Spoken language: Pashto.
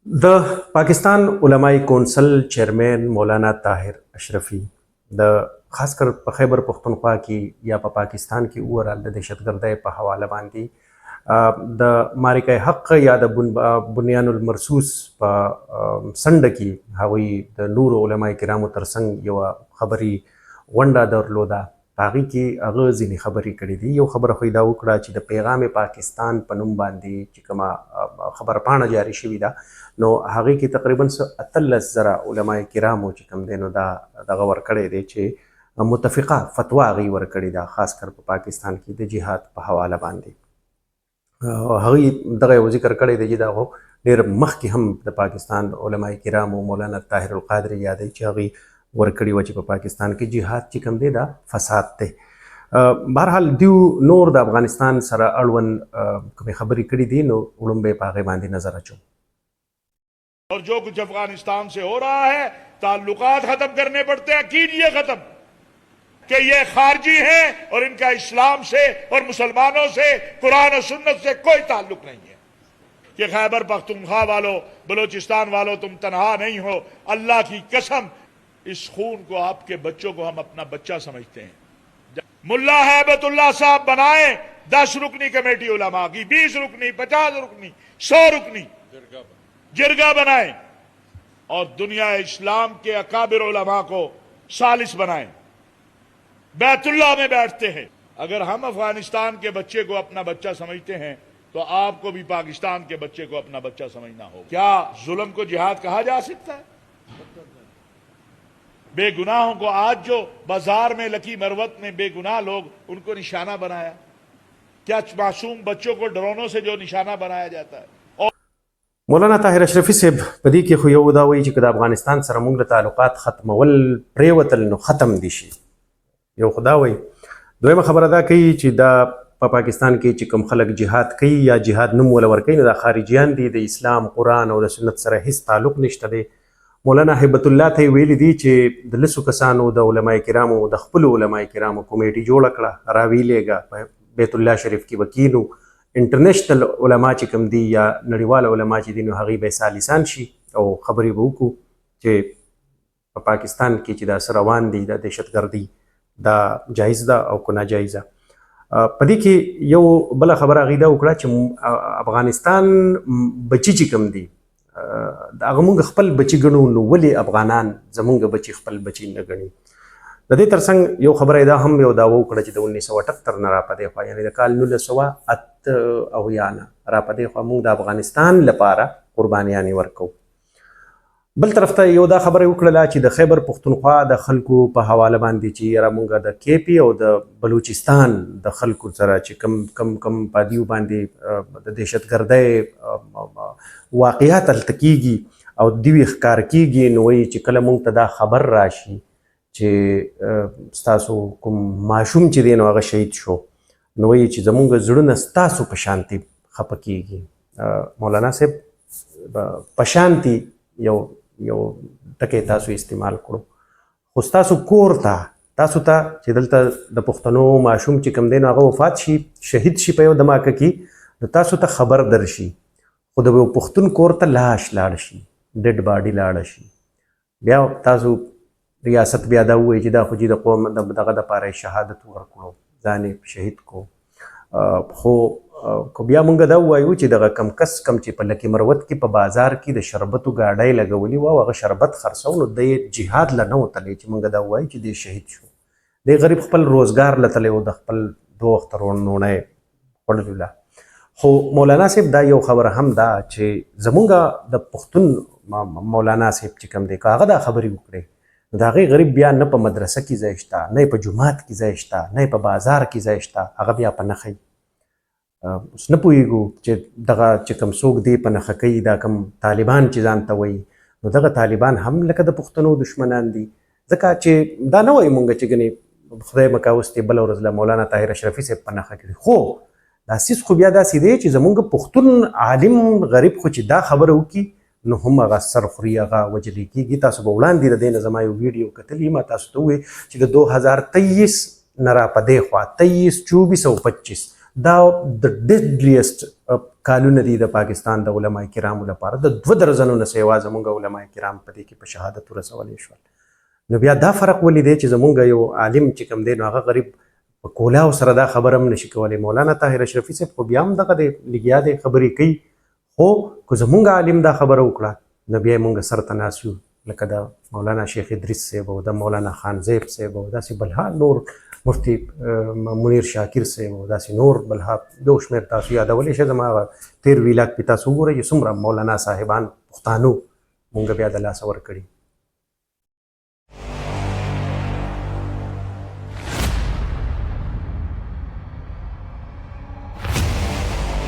د پاکستان علمائی کونسل چیرمین مولانا طاهر اشرفي د خاص کر په خیبر پختونخوا کې یا په پاکستان کې اوورال د دهشتګردۍ په حواله باندې د مارکه حق یا د بنیان المرصوص په سند کې هغوی د نور علماء کرامو ترڅنګ یو خبري غونډه درلوده. هغې کې هغه ځینې خبرې کړې دي. یو خبره خو یې دا وکړه چې د پیغام پاکستان په نوم باندې چې کومه خبرپاڼه جاري شوې ده نو هغې کې تقریبا 18,000 علماء کرامو چې کوم دی نو دا دغه ورکړی دی چې متفقه فتوا هغوی ورکړې ده خاص کر په پاکستان کې د جهاد په حواله باندې. هغوی دغه یو ذکر کړی دی چې دا خو ډېر مخکې هم د پاکستان علماء کرامو مولانا طاهر القادري یادوي چې هغوی ورکړي وه چې په پاکستان کې جهاد چې کوم دی دا فساد دی. بهرحال دیو نور د افغانستان سره اړوند کومې خبرې کړي دي نو وړومبی په هغې باندې نظر اچوم. और जो कुछ अफगानिस्तान से हो रहा है ताल्लुकात खत्म करने पड़ते हैं. कीजिए खत्म कि ये खारजी हैं और इनका इस्लाम से और मुसलमानों से कुरान और सुन्नत से कोई ताल्लुक नहीं है. कि खैबर पख्तूनख्वा वालों बलूचिस्तान वालों तुम तनहा नहीं हो. अल्लाह की कसम इस खून को आपके बच्चों को हम अपना बच्चा समझते हैं. मुल्ला हैबतुल्लाह साहब बनाए 10 रुकनी कमेटी उलमा की, 20 रुकनी, 50 रुकनी, 100 रुकनी जिरगा बनाए और दुनिया इस्लाम के अकाबिर उलमा को सालिस बनाए. बैतुल्लाह में बैठते हैं. अगर हम अफगानिस्तान के बच्चे को अपना बच्चा समझते हैं तो आपको भी पाकिस्तान के बच्चे को अपना बच्चा समझना होगा. क्या जुल्म को जिहाद कहा जा सकता है? बेगुनाहों को आज जो बाजार में लकी मरवत में बेगुनाह लोग उनको निशाना बनाया. क्या मासूम बच्चों को ड्रोनों से जो निशाना बनाया जाता है. مولانا طاهر اشرفي صاحب په دې کې خو یو دا وایي چې که د افغانستان سره موږ له تعلقات ختمول پرېوتل نو ختم دي شي. یو خو دا وایي. دویمه خبره دا کوي چې دا په پاکستان کې چې کوم خلک جهاد کوي یا جهاد نوم وله ورکوي نو دا خارجیان دي، د اسلام قرآن او د سنت سره هیڅ تعلق نشته دی. مولانا هیبت الله ته یې ویلي دي چې د لسو کسانو د علماء کرامو د خپلو علماء کرامو کمیټي جوړه کړه، راویلېږه په بیت الله شریف کې به کینو. انټرنیشنل علما چې کوم دي یا نړیوال علما چې دي نو هغوی به سالیسان شي او خبرې به وکړو چې په پاکستان کې چې دا څه روان دي دا دهشتګردي دا جایز ده او که ناجایزه. په دې کې یو بله خبره هغوی دا وکړه چې افغانستان بچي چې کوم دي هغه موږ خپل بچي ګڼو نو ولې افغانان زموږ بچي خپل بچي نه ګڼي. د دې ترڅنګ یو خبره دا هم یو دعوه وکړه چې د 1978 نه راپدې خوا یعنې د کال 1978 نه راپدې خوا موږ د افغانستان لپاره قربانیانې ورکوو. بل طرف ته یو دا خبره وکړله چې د خیبر پختونخوا د خلکو په حواله باندې چې یاره موږ د کیپي او د بلوچستان د خلکو سره چې کم په دیو باندې د دهشتګردۍ واقعات هلته کېږي او دوی ښکار کېږي نو وایي چې کله موږ ته دا خبر راشي چې ستاسو کوم ماشوم چې دی نو هغه شهید شو نو وایي چې زموږ زړونه ستاسو په شانتي خفه کېږي. مولانا صاحب په شانتي یو ټکی تاسو استعمال کړو خو ستاسو کور ته تاسو ته چې دلته د پښتنو ماشوم چې کوم دی نو هغه وفات شي شهید شي په یو دماکه کې نو تاسو ته خبر درشي خو د یو پښتون کور ته لاش لاړ شي ډیډ باډي لاړه شي بیا تاسو ریاست بیا دا ووایي چې دا خو چې د قوم دغه دپاره شهادت ورکړو ځان یې شهید کو. خو بیا مونږ دا ووایو چې دغه کم کس کم چې په لکي مروت کې په بازار کې د شربتو ګاډۍ لګولي وه او هغه شربت خرڅو نو دی جهاد له نه وتلی چې مونږ دا ووایو چې دی شهید شو. دی غریب خپل روزګار له تلی و د خپل 2 وخته روڼونی خوړلو له. خو مولانا صاحب دا یو خبره هم ده چې زمونږ د پښتون مولانا صاحب چې کوم دی که هغه دا خبرې وکړې نو د هغې غریب بیا نه په مدرسه کې ځای شته، نه یې په جومات کې ځای شته، نه یې په بازار کې ځای شته، هغه بیا په نښه وي. اوس نه پوهېږو چې دغه چې کوم څوک دی په نښه کوي دا کوم طالبان چې ځان ته وایي نو دغه طالبان هم لکه د پښتنو دشمنان دي ځکه چې دا نه وایي مونږ چې ګنې خدای مکه اوس دې بله ورځ له مولانا طاهر اشرفي صاحب په نښه کړي. خو دا سیس خو بیا داسې دی چې زمونږ پښتون عالم غریب خو چې دا خبره وکړي نو هم هغه سر خوري هغه وجلی کېږي. تاسو به وړاندې د دې نه زما یو ویډیو کتلي ما تاسو ته ووایي چې د 2023 نه راپدې خوا 23 24 او 25 دا د ډیډلیسټ کالونه دي د پاکستان د علما کرامو لپاره د 2 درجنو نه سیوا زمونږ علما کرام په دې کې په شهادت ورسولې شول نو بیا دا فرق ولې دی چې زمونږ یو عالم چې کوم دی نو هغه غریب په کولاو سره دا خبره هم نشي کولی مولانا طاهر اشرفي صاحب خو بیا هم دغه دی لګیا دی خبرې کوي خو که زمونږ عالم دا خبره وکړه نو بیا یې مونږ سر ته ناست یو لکه د مولانا شیخ ادریس صاحب او د مولانا خان زیب صاحب او داسې بلها نور مفتی منیر شاکر صاحب او داسې نور بلها دو شمېر تاسو یادولی شئ زما هغه 13 ویلاک پې تاسو وګورئ چې څومره مولانا صاحبان پښتانو مونږ بیا د لاسه ورکړي